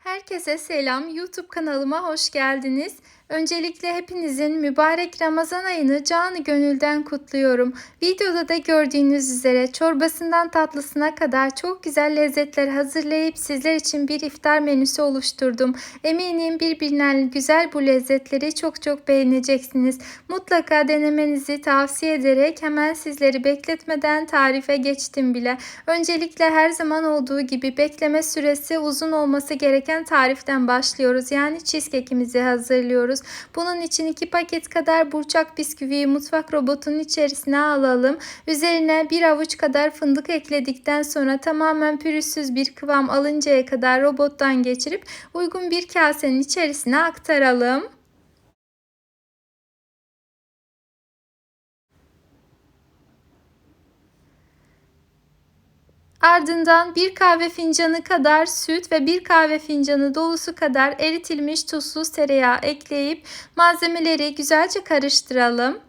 Herkese selam. YouTube kanalıma hoş geldiniz. Öncelikle hepinizin mübarek Ramazan ayını canı gönülden kutluyorum. Videoda da gördüğünüz üzere çorbasından tatlısına kadar çok güzel lezzetler hazırlayıp sizler için bir iftar menüsü oluşturdum. Eminim birbirinden güzel bu lezzetleri çok beğeneceksiniz. Mutlaka denemenizi tavsiye ederek hemen sizleri bekletmeden tarife geçtim bile. Öncelikle her zaman olduğu gibi bekleme süresi uzun olması gereken tariften başlıyoruz. Yani cheesecake'imizi hazırlıyoruz. Bunun için 2 paket kadar burçak bisküviyi mutfak robotunun içerisine alalım. Üzerine 1 avuç kadar fındık ekledikten sonra tamamen pürüzsüz bir kıvam alıncaya kadar robottan geçirip uygun bir kasenin içerisine aktaralım. Ardından 1 kahve fincanı kadar süt ve 1 kahve fincanı dolusu kadar eritilmiş tuzsuz tereyağı ekleyip malzemeleri güzelce karıştıralım.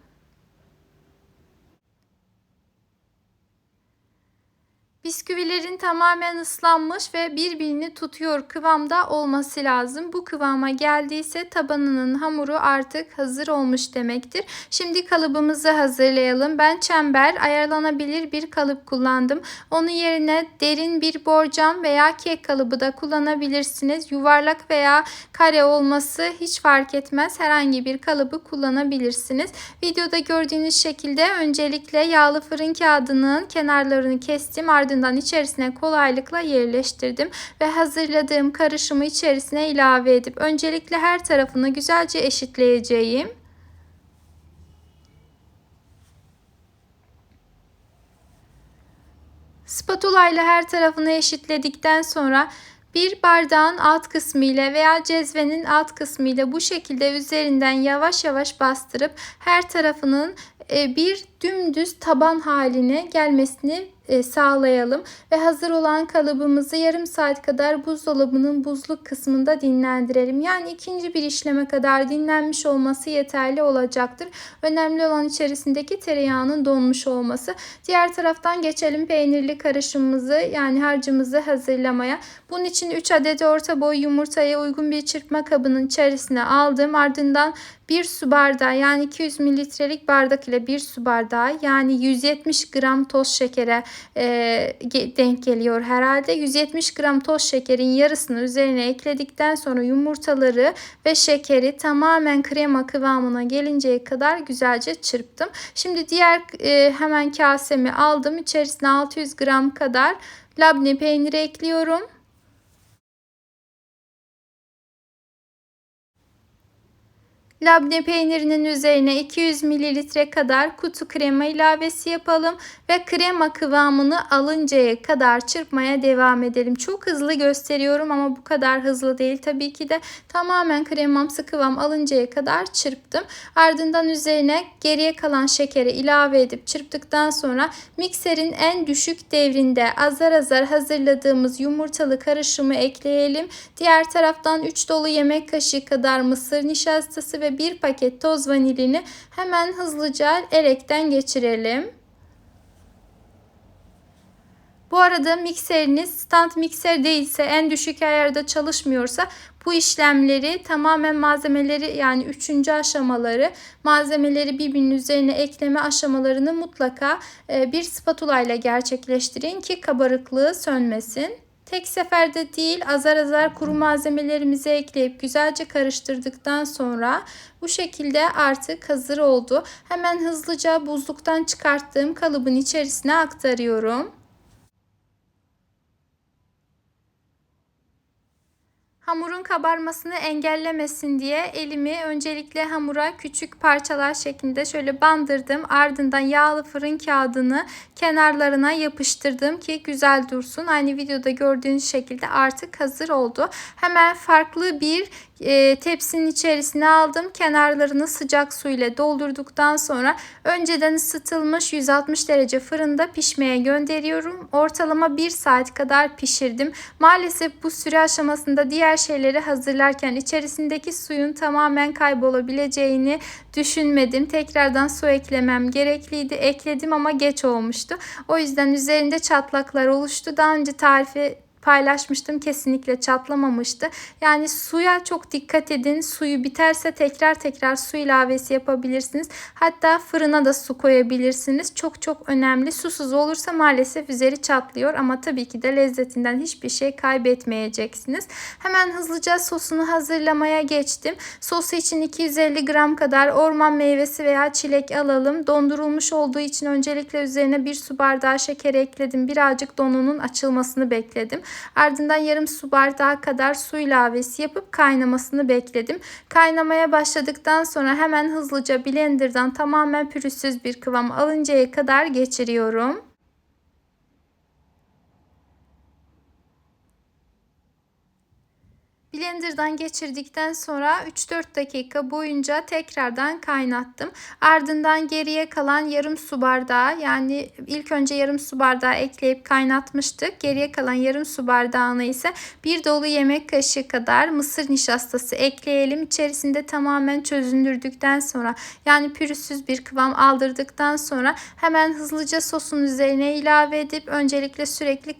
Bisküvilerin tamamen ıslanmış ve birbirini tutuyor kıvamda olması lazım. Bu kıvama geldiyse tabanının hamuru artık hazır olmuş demektir. Şimdi kalıbımızı hazırlayalım. Ben çember ayarlanabilir bir kalıp kullandım. Onun yerine derin bir borcam veya kek kalıbı da kullanabilirsiniz. Yuvarlak veya kare olması hiç fark etmez. Herhangi bir kalıbı kullanabilirsiniz. Videoda gördüğünüz şekilde öncelikle yağlı fırın kağıdının kenarlarını kestim. Ardından içerisine kolaylıkla yerleştirdim ve hazırladığım karışımı içerisine ilave edip öncelikle her tarafını güzelce eşitleyeceğim. Spatula ile her tarafını eşitledikten sonra bir bardağın alt kısmı ile veya cezvenin alt kısmı ile bu şekilde üzerinden yavaş yavaş bastırıp her tarafının bir dümdüz taban haline gelmesini sağlayalım ve hazır olan kalıbımızı yarım saat kadar buzdolabının buzluk kısmında dinlendirelim. Yani ikinci bir işleme kadar dinlenmiş olması yeterli olacaktır. Önemli olan içerisindeki tereyağının donmuş olması. Diğer taraftan geçelim peynirli karışımımızı yani harcımızı hazırlamaya. Bunun için 3 adet orta boy yumurtayı uygun bir çırpma kabının içerisine aldım. Ardından 1 su bardağı yani 200 mililitrelik bardak ile 1 su bardağı yani 170 gram toz şekere denk geliyor herhalde. 170 gram toz şekerin yarısını üzerine ekledikten sonra yumurtaları ve şekeri tamamen krema kıvamına gelinceye kadar güzelce çırptım. Şimdi diğer hemen kasemi aldım. İçerisine 600 gram kadar labne peyniri ekliyorum. Labne peynirinin üzerine 200 mililitre kadar kutu krema ilavesi yapalım ve krema kıvamını alıncaya kadar çırpmaya devam edelim. Çok hızlı gösteriyorum ama bu kadar hızlı değil tabii ki de. Tamamen kremamsı kıvam alıncaya kadar çırptım. Ardından üzerine geriye kalan şekeri ilave edip çırptıktan sonra mikserin en düşük devrinde azar azar hazırladığımız yumurtalı karışımı ekleyelim. Diğer taraftan 3 dolu yemek kaşığı kadar mısır nişastası ve 1 paket toz vanilini hemen hızlıca elekten geçirelim. Bu arada mikseriniz stand mikser değilse, en düşük ayarda çalışmıyorsa bu işlemleri tamamen malzemeleri yani 3. aşamaları malzemeleri birbirinin üzerine ekleme aşamalarını mutlaka bir spatula ile gerçekleştirin ki kabarıklığı sönmesin. Tek seferde değil azar azar kuru malzemelerimizi ekleyip güzelce karıştırdıktan sonra bu şekilde artık hazır oldu. Hemen hızlıca buzluktan çıkarttığım kalıbın içerisine aktarıyorum. Hamurun kabarmasını engellemesin diye elimi öncelikle hamura küçük parçalar şeklinde şöyle bandırdım. Ardından yağlı fırın kağıdını kenarlarına yapıştırdım ki güzel dursun. Aynı videoda gördüğünüz şekilde artık hazır oldu. Hemen farklı bir tepsinin içerisine aldım. Kenarlarını sıcak su ile doldurduktan sonra önceden ısıtılmış 160 derece fırında pişmeye gönderiyorum. Ortalama 1 saat kadar pişirdim. Maalesef bu süre aşamasında diğer şeyleri hazırlarken içerisindeki suyun tamamen kaybolabileceğini düşünmedim. Tekrardan su eklemem gerekliydi. Ekledim ama geç olmuştu. O yüzden üzerinde çatlaklar oluştu. Daha önce tarifi paylaşmıştım. Kesinlikle çatlamamıştı. Yani suya çok dikkat edin. Suyu biterse tekrar su ilavesi yapabilirsiniz. Hatta fırına da su koyabilirsiniz. Çok çok önemli. Susuz olursa maalesef üzeri çatlıyor ama tabii ki de lezzetinden hiçbir şey kaybetmeyeceksiniz. Hemen hızlıca sosunu hazırlamaya geçtim. Sosu için 250 gram kadar orman meyvesi veya çilek alalım. Dondurulmuş olduğu için öncelikle üzerine 1 su bardağı şeker ekledim. Birazcık donunun açılmasını bekledim. Ardından yarım su bardağı kadar su ilavesi yapıp kaynamasını bekledim. Kaynamaya başladıktan sonra hemen hızlıca blenderdan tamamen pürüzsüz bir kıvam alıncaya kadar geçiriyorum. Blenderdan geçirdikten sonra 3-4 dakika boyunca tekrardan kaynattım. Ardından geriye kalan yarım su bardağı, yani ilk önce yarım su bardağı ekleyip kaynatmıştık. Geriye kalan yarım su bardağına ise bir dolu yemek kaşığı kadar mısır nişastası ekleyelim. İçerisinde tamamen çözündürdükten sonra, yani pürüzsüz bir kıvam aldırdıktan sonra hemen hızlıca sosun üzerine ilave edip öncelikle sürekli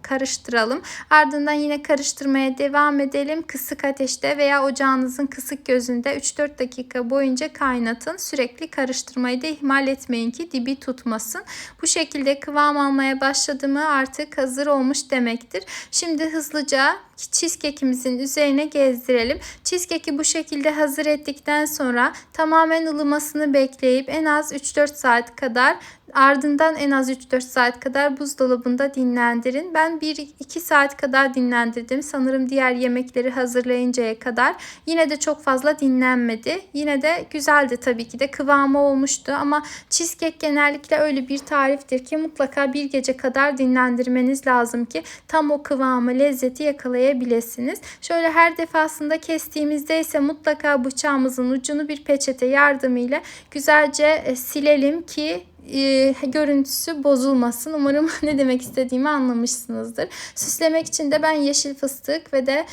karıştıralım. Ardından yine karıştırmaya devam edelim. Kısık ateşte veya ocağınızın kısık gözünde 3-4 dakika boyunca kaynatın. Sürekli karıştırmayı da ihmal etmeyin ki dibi tutmasın. Bu şekilde kıvam almaya başladı mı artık hazır olmuş demektir. Şimdi hızlıca cheesecake'imizin üzerine gezdirelim. Cheesecake'i bu şekilde hazır ettikten sonra tamamen ılımasını bekleyip en az 3-4 saat kadar, ardından en az 3-4 saat kadar buzdolabında dinlendirin. Ben 1-2 saat kadar dinlendirdim. Sanırım diğer yemekleri hazırlayıncaya kadar. Yine de çok fazla dinlenmedi. Yine de güzeldi tabii ki de, kıvamı olmuştu ama cheesecake genellikle öyle bir tariftir ki mutlaka bir gece kadar dinlendirmeniz lazım ki tam o kıvamı, lezzeti yakalayabilirsiniz. Şöyle her defasında kestiğimizde ise mutlaka bıçağımızın ucunu bir peçete yardımıyla güzelce silelim ki görüntüsü bozulmasın. Umarım ne demek istediğimi anlamışsınızdır. Süslemek için de ben yeşil fıstık ve de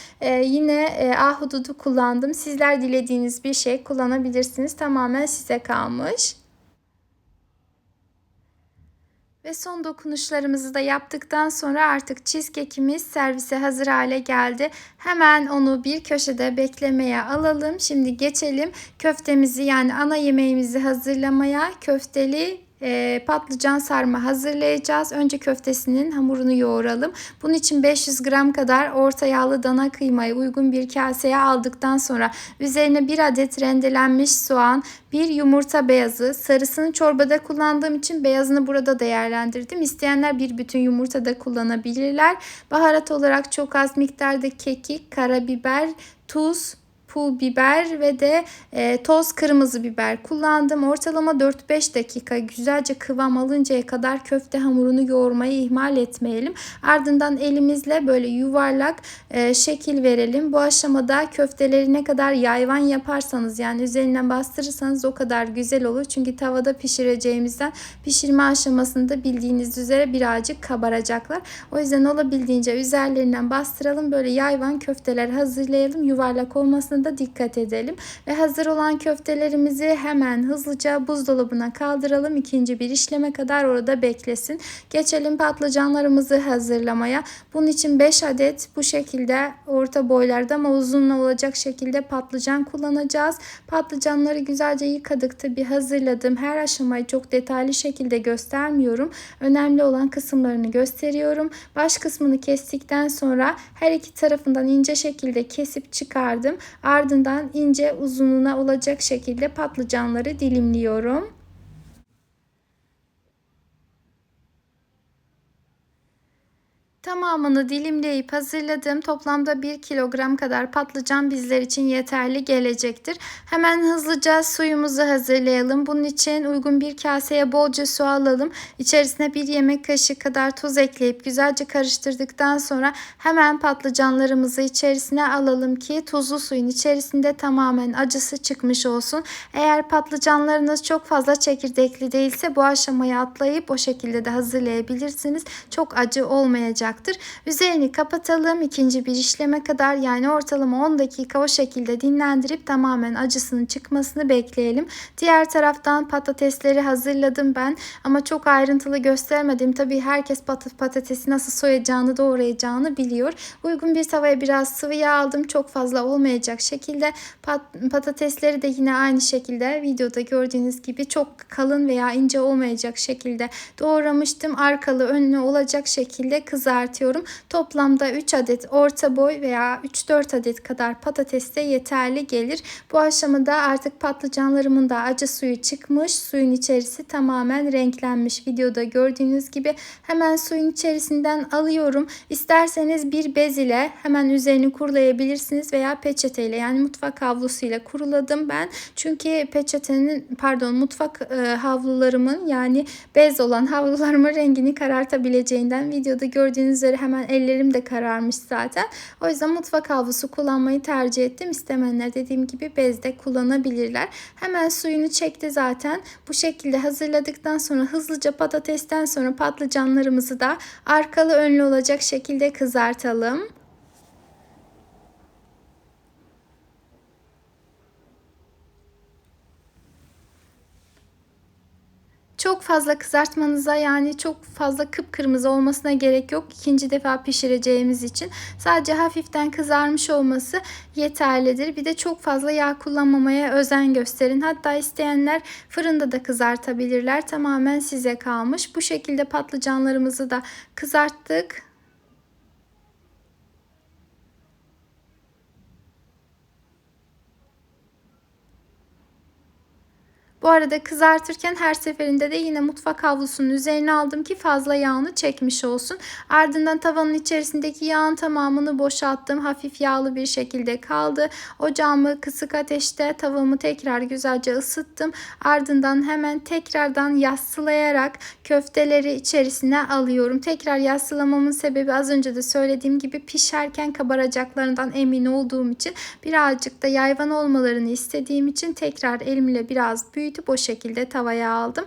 yine ahududu kullandım. Sizler dilediğiniz bir şey kullanabilirsiniz. Tamamen size kalmış. Ve son dokunuşlarımızı da yaptıktan sonra artık cheesecake'imiz servise hazır hale geldi. Hemen onu bir köşede beklemeye alalım. Şimdi geçelim köftemizi, yani ana yemeğimizi hazırlamaya. Köfteli patlıcan sarma hazırlayacağız. Önce köftesinin hamurunu yoğuralım. Bunun için 500 gram kadar orta yağlı dana kıymayı uygun bir kaseye aldıktan sonra üzerine 1 adet rendelenmiş soğan, 1 yumurta beyazı, sarısını çorbada kullandığım için beyazını burada değerlendirdim. İsteyenler bir bütün yumurta da kullanabilirler. Baharat olarak çok az miktarda kekik, karabiber, tuz, pul biber ve de toz kırmızı biber kullandım. Ortalama 4-5 dakika güzelce kıvam alıncaya kadar köfte hamurunu yoğurmayı ihmal etmeyelim. Ardından elimizle böyle yuvarlak şekil verelim. Bu aşamada köfteleri ne kadar yayvan yaparsanız, yani üzerinden bastırırsanız o kadar güzel olur. Çünkü tavada pişireceğimizden pişirme aşamasında bildiğiniz üzere birazcık kabaracaklar. O yüzden olabildiğince üzerlerinden bastıralım. Böyle yayvan köfteler hazırlayalım. Yuvarlak olmasına da dikkat edelim. Ve hazır olan köftelerimizi hemen hızlıca buzdolabına kaldıralım. İkinci bir işleme kadar orada beklesin. Geçelim patlıcanlarımızı hazırlamaya. Bunun için 5 adet bu şekilde orta boylarda ama uzun olacak şekilde patlıcan kullanacağız. Patlıcanları güzelce yıkadık, tabi hazırladım. Her aşamayı çok detaylı şekilde göstermiyorum. Önemli olan kısımlarını gösteriyorum. Baş kısmını kestikten sonra her iki tarafından ince şekilde kesip çıkardım. Ardından ince uzunluğuna olacak şekilde patlıcanları dilimliyorum. Tamamını dilimleyip hazırladım. Toplamda 1 kilogram kadar patlıcan bizler için yeterli gelecektir. Hemen hızlıca suyumuzu hazırlayalım. Bunun için uygun bir kaseye bolca su alalım. İçerisine 1 yemek kaşığı kadar tuz ekleyip güzelce karıştırdıktan sonra hemen patlıcanlarımızı içerisine alalım ki tuzlu suyun içerisinde tamamen acısı çıkmış olsun. Eğer patlıcanlarınız çok fazla çekirdekli değilse bu aşamayı atlayıp o şekilde de hazırlayabilirsiniz. Çok acı olmayacak. olacaktır. Üzerini kapatalım ikinci bir işleme kadar, yani ortalama 10 dakika o şekilde dinlendirip tamamen acısının çıkmasını bekleyelim. Diğer taraftan patatesleri hazırladım ben ama çok ayrıntılı göstermedim. Tabii herkes patatesi nasıl soyacağını, doğrayacağını biliyor. Uygun bir tavaya biraz sıvı yağ aldım. Çok fazla olmayacak şekilde patatesleri de yine aynı şekilde videoda gördüğünüz gibi çok kalın veya ince olmayacak şekilde doğramıştım. Arkalı önlü olacak şekilde kızartıyorum. Toplamda 3 adet orta boy veya 3-4 adet kadar patates de yeterli gelir. Bu aşamada artık patlıcanlarımın da acı suyu çıkmış. Suyun içerisi tamamen renklenmiş. Videoda gördüğünüz gibi hemen suyun içerisinden alıyorum. İsterseniz bir bez ile hemen üzerini kurulayabilirsiniz veya peçeteyle, yani mutfak havlusuyla kuruladım ben. Çünkü mutfak havlularımın, yani bez olan havlularımın rengini karartabileceğinden, videoda gördüğünüz üzere hemen ellerim de kararmış zaten. O yüzden mutfak havlusu kullanmayı tercih ettim. İstemeyenler dediğim gibi bezde kullanabilirler. Hemen suyunu çekti zaten. Bu şekilde hazırladıktan sonra hızlıca patatesten sonra patlıcanlarımızı da arkalı önlü olacak şekilde kızartalım. Çok fazla kızartmanıza, yani çok fazla kıpkırmızı olmasına gerek yok. İkinci defa pişireceğimiz için sadece hafiften kızarmış olması yeterlidir. Bir de çok fazla yağ kullanmamaya özen gösterin. Hatta isteyenler fırında da kızartabilirler. Tamamen size kalmış. Bu şekilde patlıcanlarımızı da kızarttık. Bu arada kızartırken her seferinde de yine mutfak havlusunun üzerine aldım ki fazla yağını çekmiş olsun. Ardından tavanın içerisindeki yağın tamamını boşalttım. Hafif yağlı bir şekilde kaldı. Ocağımı kısık ateşte, tavamı tekrar güzelce ısıttım. Ardından hemen tekrardan yassılayarak köfteleri içerisine alıyorum. Tekrar yassılamamın sebebi, az önce de söylediğim gibi, pişerken kabaracaklarından emin olduğum için, birazcık da yayvan olmalarını istediğim için tekrar elimle biraz büyütüp o şekilde tavaya aldım.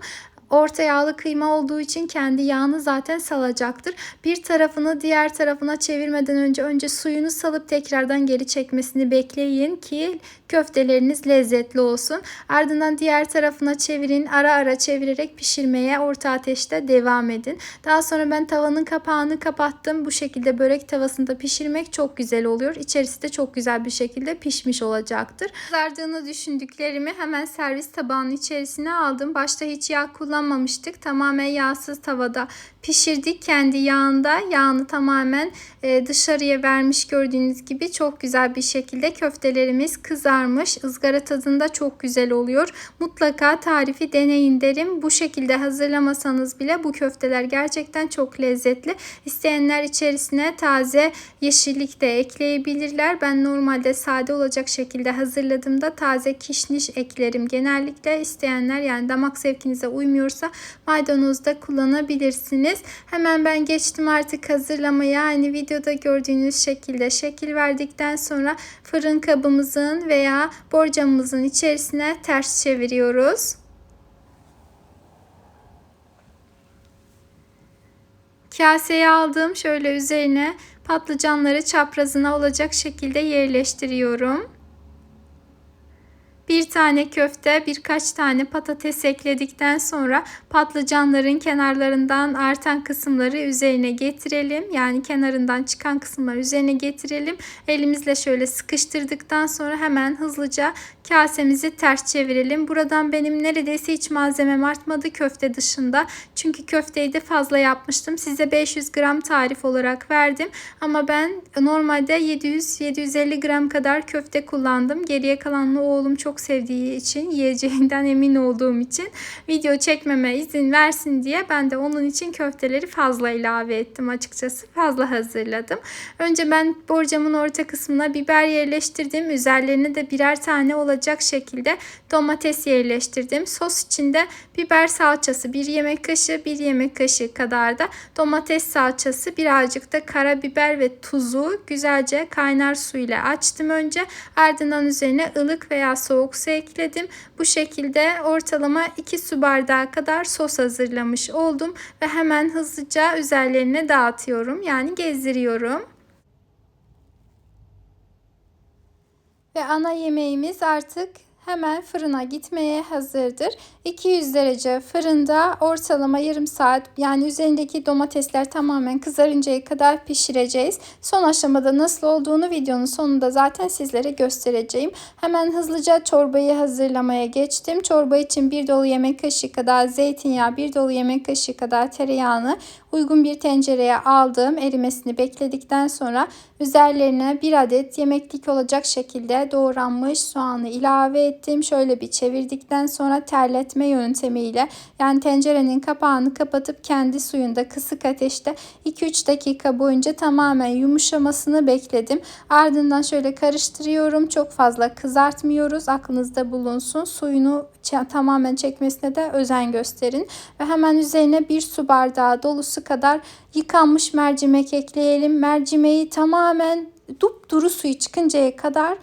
Orta yağlı kıyma olduğu için kendi yağını zaten salacaktır. Bir tarafını diğer tarafına çevirmeden önce suyunu salıp tekrardan geri çekmesini bekleyin ki köfteleriniz lezzetli olsun. Ardından diğer tarafına çevirin. Ara ara çevirerek pişirmeye orta ateşte devam edin. Daha sonra ben tavanın kapağını kapattım. Bu şekilde börek tavasında pişirmek çok güzel oluyor. İçerisi de çok güzel bir şekilde pişmiş olacaktır. Kızardığını düşündüklerimi hemen servis tabağının içerisine aldım. Başta hiç yağ kullanmamıştık. Tamamen yağsız tavada pişirdik. Kendi yağında, yağını tamamen dışarıya vermiş, gördüğünüz gibi çok güzel bir şekilde köftelerimiz kızarmış. Izgara tadında çok güzel oluyor. Mutlaka tarifi deneyin derim. Bu şekilde hazırlamasanız bile bu köfteler gerçekten çok lezzetli. İsteyenler içerisine taze yeşillik de ekleyebilirler. Ben normalde sade olacak şekilde hazırladığımda taze kişniş eklerim genellikle. İsteyenler, yani damak zevkinize uymuyorsa maydanoz da kullanabilirsiniz. Hemen ben geçtim artık hazırlamaya. Aynı videoda gördüğünüz şekilde şekil verdikten sonra fırın kabımızın veya borcamımızın içerisine ters çeviriyoruz. Kaseye aldım. Şöyle üzerine patlıcanları çaprazına olacak şekilde yerleştiriyorum. Bir tane köfte, birkaç tane patates ekledikten sonra patlıcanların kenarlarından artan kısımları üzerine getirelim. Yani kenarından çıkan kısımları üzerine getirelim. Elimizle şöyle sıkıştırdıktan sonra hemen hızlıca kasemizi ters çevirelim. Buradan benim neredeyse hiç malzemem artmadı köfte dışında. Çünkü köfteyi de fazla yapmıştım. Size 500 gram tarif olarak verdim. Ama ben normalde 700-750 gram kadar köfte kullandım. Geriye kalanını oğlum çok sevdiği için, yiyeceğinden emin olduğum için, video çekmeme izin versin diye ben de onun için köfteleri fazla ilave ettim açıkçası. Fazla hazırladım. Önce ben borcamın orta kısmına biber yerleştirdim. Üzerlerine de birer tane olacak şekilde domates yerleştirdim. Sos içinde biber salçası 1 yemek kaşığı, 1 yemek kaşığı kadar da domates salçası, birazcık da karabiber ve tuzu güzelce kaynar su ile açtım önce. Ardından üzerine ılık veya soğuk soğuk su ekledim. Bu şekilde ortalama 2 su bardağı kadar sos hazırlamış oldum ve hemen hızlıca üzerlerine dağıtıyorum. Yani gezdiriyorum. Ve ana yemeğimiz artık hemen fırına gitmeye hazırdır. 200 derece fırında ortalama yarım saat, yani üzerindeki domatesler tamamen kızarıncaya kadar pişireceğiz. Son aşamada nasıl olduğunu videonun sonunda zaten sizlere göstereceğim. Hemen hızlıca çorbayı hazırlamaya geçtim. Çorba için 1 dolu yemek kaşığı kadar zeytinyağı, 1 dolu yemek kaşığı kadar tereyağını uygun bir tencereye aldım. Erimesini bekledikten sonra üzerlerine 1 adet yemeklik olacak şekilde doğranmış soğanı ilave ettim. Şöyle bir çevirdikten sonra terletme yöntemiyle, yani tencerenin kapağını kapatıp kendi suyunda kısık ateşte 2-3 dakika boyunca tamamen yumuşamasını bekledim. Ardından şöyle karıştırıyorum. Çok fazla kızartmıyoruz. Aklınızda bulunsun. Suyunu tamamen çekmesine de özen gösterin. Ve hemen üzerine 1 su bardağı dolusu kadar yıkanmış mercimek ekleyelim. Mercimeği tamamen dupduru suyu çıkıncaya kadar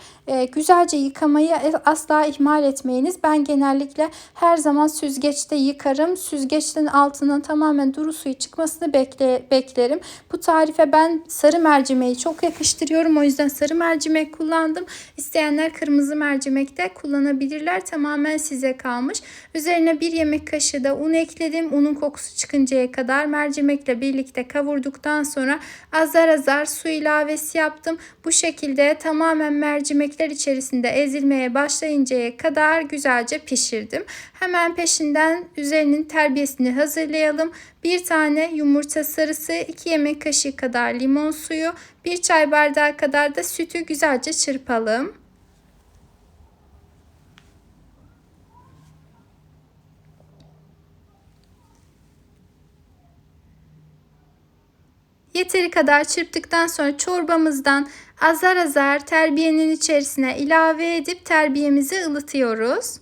güzelce yıkamayı asla ihmal etmeyiniz. Ben genellikle her zaman süzgeçte yıkarım. Süzgeçten altından tamamen duru suyu çıkmasını beklerim. Bu tarife ben sarı mercimeği çok yakıştırıyorum. O yüzden sarı mercimek kullandım. İsteyenler kırmızı mercimek de kullanabilirler. Tamamen size kalmış. Üzerine 1 yemek kaşığı da un ekledim. Unun kokusu çıkıncaya kadar mercimekle birlikte kavurduktan sonra azar azar su ilavesi yaptım. Bu şekilde tamamen mercimekler içerisinde ezilmeye başlayıncaya kadar güzelce pişirdim. Hemen peşinden üzerinin terbiyesini hazırlayalım. 1 tane yumurta sarısı, 2 yemek kaşığı kadar limon suyu, 1 çay bardağı kadar da sütü güzelce çırpalım. Yeteri kadar çırptıktan sonra çorbamızdan azar azar terbiyenin içerisine ilave edip terbiyemizi ılıtıyoruz.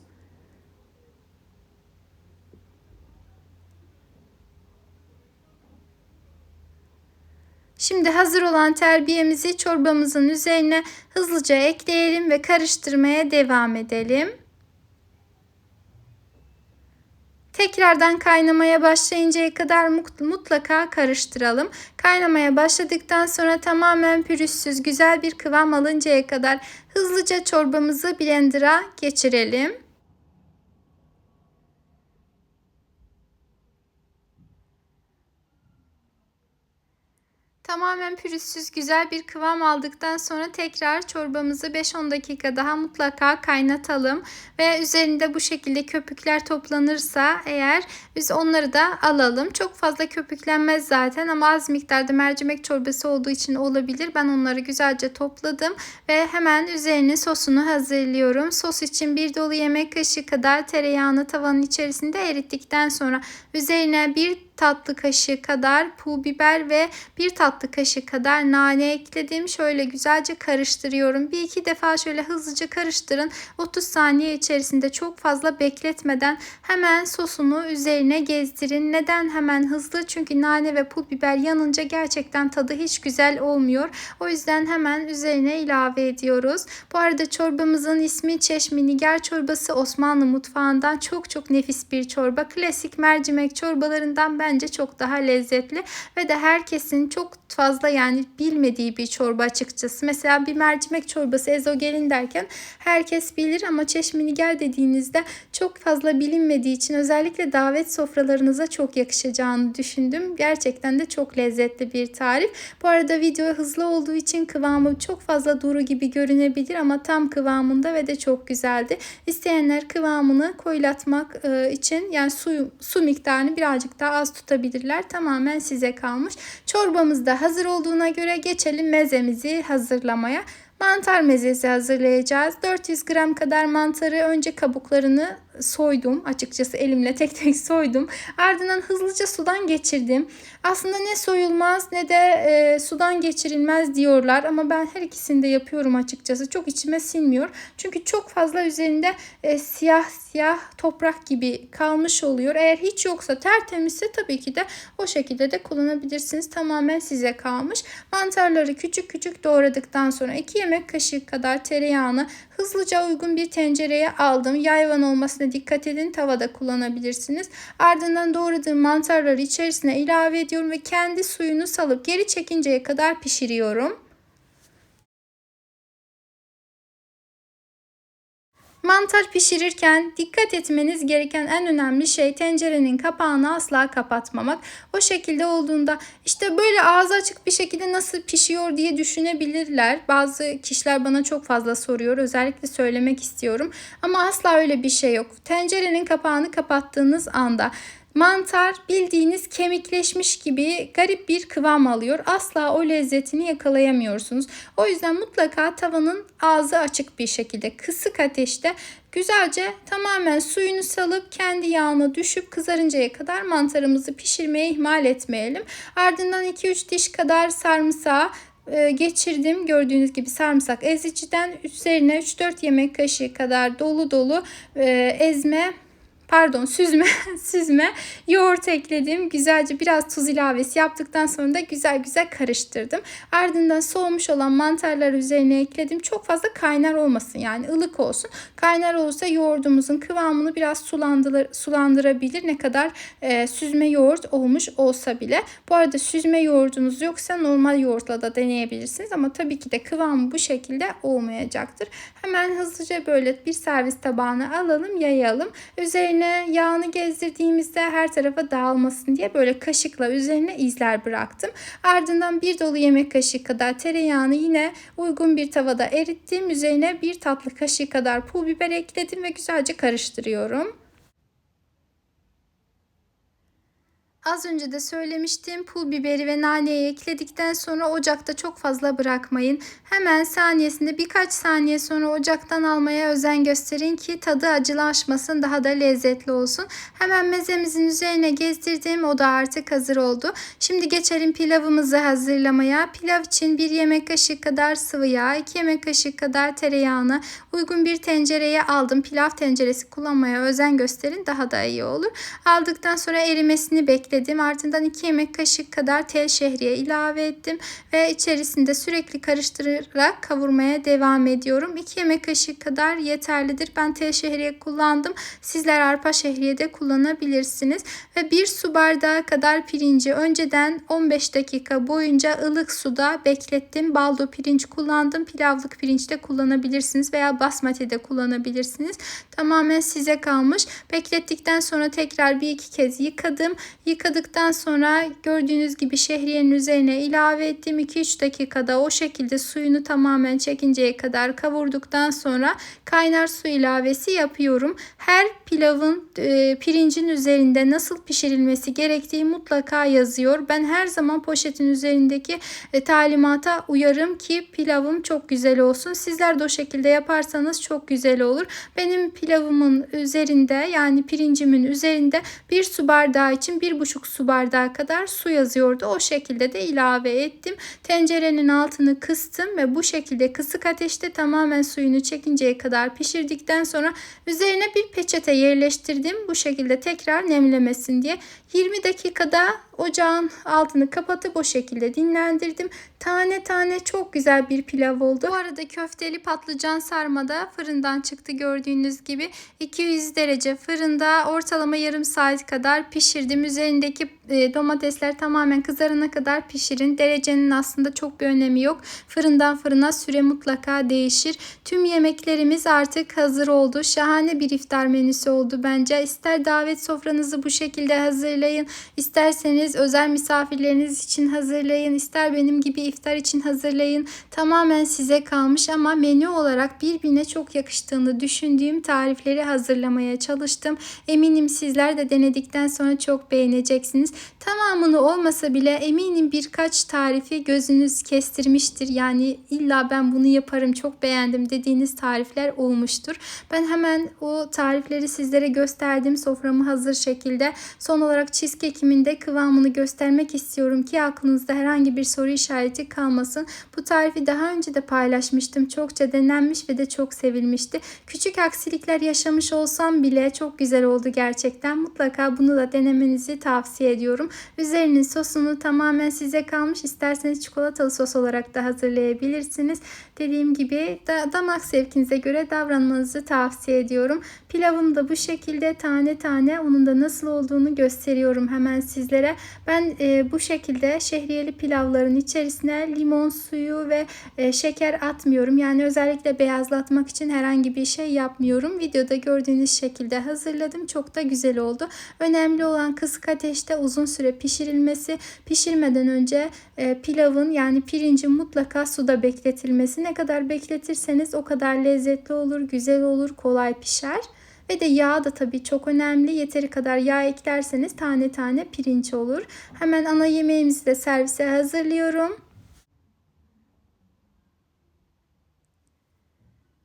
Şimdi hazır olan terbiyemizi çorbamızın üzerine hızlıca ekleyelim ve karıştırmaya devam edelim. Tekrardan kaynamaya başlayıncaya kadar mutlaka karıştıralım. Kaynamaya başladıktan sonra tamamen pürüzsüz güzel bir kıvam alıncaya kadar hızlıca çorbamızı blender'a geçirelim. Tamamen pürüzsüz güzel bir kıvam aldıktan sonra tekrar çorbamızı 5-10 dakika daha mutlaka kaynatalım. Ve üzerinde bu şekilde köpükler toplanırsa eğer biz onları da alalım. Çok fazla köpüklenmez zaten ama az miktarda mercimek çorbası olduğu için olabilir. Ben onları güzelce topladım ve hemen üzerine sosunu hazırlıyorum. Sos için 1 dolu yemek kaşığı kadar tereyağını tavanın içerisinde erittikten sonra üzerine 1 tatlı kaşığı kadar pul biber ve 1 tatlı kaşığı kadar nane ekledim. Şöyle güzelce karıştırıyorum. 1-2 defa şöyle hızlıca karıştırın. 30 saniye içerisinde çok fazla bekletmeden hemen sosunu üzerine gezdirin. Neden hemen hızlı? Çünkü nane ve pul biber yanınca gerçekten tadı hiç güzel olmuyor. O yüzden hemen üzerine ilave ediyoruz. Bu arada çorbamızın ismi Çeşmi Nigar çorbası. Osmanlı mutfağından çok nefis bir çorba. Klasik mercimek çorbalarından bence çok daha lezzetli ve de herkesin çok fazla yani bilmediği bir çorba açıkçası. Mesela bir mercimek çorbası ezogelin derken herkes bilir ama Çeşmi Nigar dediğinizde çok fazla bilinmediği için özellikle davet sofralarınıza çok yakışacağını düşündüm. Gerçekten de çok lezzetli bir tarif. Bu arada video hızlı olduğu için kıvamı çok fazla duru gibi görünebilir ama tam kıvamında ve de çok güzeldi. İsteyenler kıvamını koyulatmak için yani su miktarını birazcık daha az tutabilirler. Tamamen size kalmış. Çorbamız da hazır olduğuna göre geçelim mezemizi hazırlamaya. Mantar mezesi hazırlayacağız. 400 gram kadar mantarı önce kabuklarını soydum. Açıkçası elimle tek tek soydum. Ardından hızlıca sudan geçirdim. Aslında ne soyulmaz ne de sudan geçirilmez diyorlar. Ama ben her ikisini de yapıyorum açıkçası. Çok içime sinmiyor. Çünkü çok fazla üzerinde siyah toprak gibi kalmış oluyor. Eğer hiç yoksa tertemizse tabii ki de o şekilde de kullanabilirsiniz. Tamamen size kalmış. Mantarları küçük küçük doğradıktan sonra 2 yemek kaşığı kadar tereyağını hızlıca uygun bir tencereye aldım. Yayvan olmasına dikkat edin. Tavada kullanabilirsiniz. Ardından doğradığım mantarları içerisine ilave ediyorum ve kendi suyunu salıp geri çekinceye kadar pişiriyorum. Mantar pişirirken dikkat etmeniz gereken en önemli şey tencerenin kapağını asla kapatmamak. O şekilde olduğunda işte böyle ağzı açık bir şekilde nasıl pişiyor diye düşünebilirler. Bazı kişiler bana çok fazla soruyor. Özellikle söylemek istiyorum. Ama asla öyle bir şey yok. Tencerenin kapağını kapattığınız anda mantar bildiğiniz kemikleşmiş gibi garip bir kıvam alıyor. Asla o lezzetini yakalayamıyorsunuz. O yüzden mutlaka tavanın ağzı açık bir şekilde kısık ateşte güzelce tamamen suyunu salıp kendi yağına düşüp kızarıncaya kadar mantarımızı pişirmeye ihmal etmeyelim. Ardından 2-3 diş kadar sarımsağı geçirdim. Gördüğünüz gibi sarımsak eziciden üzerine 3-4 yemek kaşığı kadar dolu dolu süzme yoğurt ekledim. Güzelce biraz tuz ilavesi yaptıktan sonra da güzel güzel karıştırdım. Ardından soğumuş olan mantarları üzerine ekledim. Çok fazla kaynar olmasın, yani ılık olsun. Kaynar olursa yoğurdumuzun kıvamını biraz sulandırabilir. Ne kadar süzme yoğurt olmuş olsa bile. Bu arada süzme yoğurdunuz yoksa normal yoğurtla da deneyebilirsiniz. Ama tabii ki de kıvamı bu şekilde olmayacaktır. Hemen hızlıca böyle bir servis tabağına alalım, yayalım. Üzerine yağını gezdirdiğimizde her tarafa dağılmasın diye böyle kaşıkla üzerine izler bıraktım. Ardından bir dolu yemek kaşığı kadar tereyağını yine uygun bir tavada erittim. Üzerine bir tatlı kaşığı kadar pul biber ekledim ve güzelce karıştırıyorum. Az önce de söylemiştim, pul biberi ve naneyi ekledikten sonra ocakta çok fazla bırakmayın. Hemen saniyesinde birkaç saniye sonra ocaktan almaya özen gösterin ki tadı acılaşmasın, daha da lezzetli olsun. Hemen mezemizin üzerine gezdirdim, o da artık hazır oldu. Şimdi geçelim pilavımızı hazırlamaya. Pilav için 1 yemek kaşığı kadar sıvı yağ, 2 yemek kaşığı kadar tereyağını uygun bir tencereye aldım. Pilav tenceresi kullanmaya özen gösterin, daha da iyi olur. Aldıktan sonra erimesini bekledim. Ardından 2 yemek kaşığı kadar tel şehriye ilave ettim ve içerisinde sürekli karıştırarak kavurmaya devam ediyorum. 2 yemek kaşığı kadar yeterlidir. Ben tel şehriye kullandım. Sizler arpa şehriye de kullanabilirsiniz. Ve 1 su bardağı kadar pirinci önceden 15 dakika boyunca ılık suda beklettim. Baldo pirinç kullandım. Pilavlık pirinç de kullanabilirsiniz veya basmati de kullanabilirsiniz. Tamamen size kalmış. Beklettikten sonra tekrar 1-2 kez yıkadım. Yıkadıktan sonra gördüğünüz gibi şehriyenin üzerine ilave ettim. 2-3 dakikada o şekilde suyunu tamamen çekinceye kadar kavurduktan sonra kaynar su ilavesi yapıyorum. Her pilavın pirincin üzerinde nasıl pişirilmesi gerektiği mutlaka yazıyor. Ben her zaman poşetin üzerindeki talimata uyarım ki pilavım çok güzel olsun. Sizler de o şekilde yaparsanız çok güzel olur. Benim pilavımın üzerinde, yani pirincimin üzerinde 1 su bardağı için 1,5 su bardağı kadar su yazıyordu. O şekilde de ilave ettim. Tencerenin altını kıstım ve bu şekilde kısık ateşte tamamen suyunu çekinceye kadar pişirdikten sonra üzerine bir peçete yerleştirdim. Bu şekilde tekrar nemlemesin diye. 20 dakikada ocağın altını kapatıp o şekilde dinlendirdim. Tane tane çok güzel bir pilav oldu. Bu arada köfteli patlıcan sarma da fırından çıktı gördüğünüz gibi. 200 derece fırında ortalama yarım saat kadar pişirdim. Üzerindeki domatesler tamamen kızarana kadar pişirin. Derecenin aslında çok bir önemi yok. Fırından fırına süre mutlaka değişir. Tüm yemeklerimiz artık hazır oldu. Şahane bir iftar menüsü oldu bence. İster davet sofranızı bu şekilde hazırlayın, isterseniz özel misafirleriniz için hazırlayın, ister benim gibi iftar için hazırlayın. Tamamen size kalmış ama menü olarak birbirine çok yakıştığını düşündüğüm tarifleri hazırlamaya çalıştım. Eminim sizler de denedikten sonra çok beğeneceksiniz. Tamamını olmasa bile eminim birkaç tarifi gözünüz kestirmiştir. Yani illa ben bunu yaparım, çok beğendim dediğiniz tarifler olmuştur. Ben hemen o tarifleri sizlere gösterdim soframı hazır şekilde. Son olarak cheesecake'imin de kıvamını devamını göstermek istiyorum ki aklınızda herhangi bir soru işareti kalmasın. Bu tarifi daha önce de paylaşmıştım. Çokça denenmiş ve de çok sevilmişti. Küçük aksilikler yaşamış olsam bile çok güzel oldu gerçekten. Mutlaka bunu da denemenizi tavsiye ediyorum. Üzerinin sosunu tamamen size kalmış. İsterseniz çikolatalı sos olarak da hazırlayabilirsiniz. Dediğim gibi damak zevkinize göre davranmanızı tavsiye ediyorum. Pilavım da bu şekilde tane tane, onun da nasıl olduğunu gösteriyorum hemen sizlere. Ben bu şekilde şehriyeli pilavların içerisine limon suyu ve şeker atmıyorum. Yani özellikle beyazlatmak için herhangi bir şey yapmıyorum. Videoda gördüğünüz şekilde hazırladım. Çok da güzel oldu. Önemli olan kısık ateşte uzun süre pişirilmesi. Pişirmeden önce pilavın, yani pirincin mutlaka suda bekletilmesi. Ne kadar bekletirseniz o kadar lezzetli olur, güzel olur, kolay pişer. Ve de yağ da tabii çok önemli. Yeteri kadar yağ eklerseniz tane tane pirinç olur. Hemen ana yemeğimizi de servise hazırlıyorum.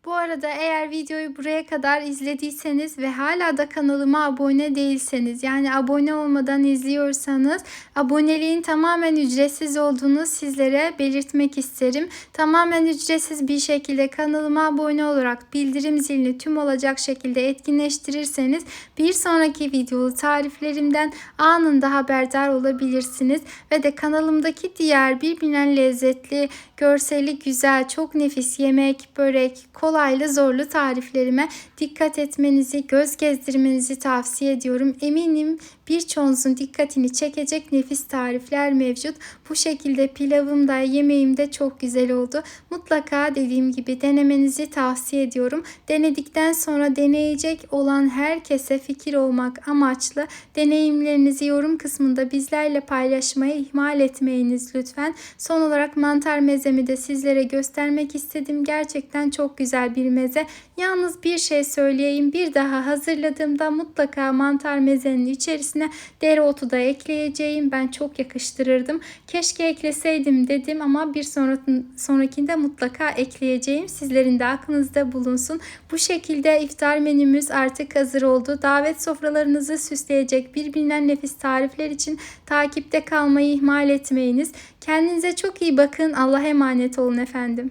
Bu arada eğer videoyu buraya kadar izlediyseniz ve hala da kanalıma abone değilseniz, yani abone olmadan izliyorsanız, aboneliğin tamamen ücretsiz olduğunu sizlere belirtmek isterim. Tamamen ücretsiz bir şekilde kanalıma abone olarak bildirim zilini tüm olacak şekilde etkinleştirirseniz bir sonraki videolu tariflerimden anında haberdar olabilirsiniz. Ve de kanalımdaki diğer birbirinden lezzetli, görseli güzel, çok nefis yemek, börek, kolaylı zorlu tariflerime dikkat etmenizi, göz gezdirmenizi tavsiye ediyorum. Eminim birçoğunuzun dikkatini çekecek nefis tarifler mevcut. Bu şekilde pilavım da yemeğim de çok güzel oldu. Mutlaka dediğim gibi denemenizi tavsiye ediyorum. Denedikten sonra deneyecek olan herkese fikir olmak amaçlı deneyimlerinizi yorum kısmında bizlerle paylaşmayı ihmal etmeyiniz lütfen. Son olarak mantar mezemi de sizlere göstermek istedim. Gerçekten çok güzel bir meze. Yalnız bir şey söyleyeyim. Bir daha hazırladığımda mutlaka mantar mezenin içerisine dereotu da ekleyeceğim. Ben çok yakıştırırdım. Keşke ekleseydim dedim ama bir sonrakinde mutlaka ekleyeceğim. Sizlerin de aklınızda bulunsun. Bu şekilde iftar menümüz artık hazır oldu. Davet sofralarınızı süsleyecek birbirinden nefis tarifler için takipte kalmayı ihmal etmeyiniz. Kendinize çok iyi bakın. Allah'a emanet olun efendim.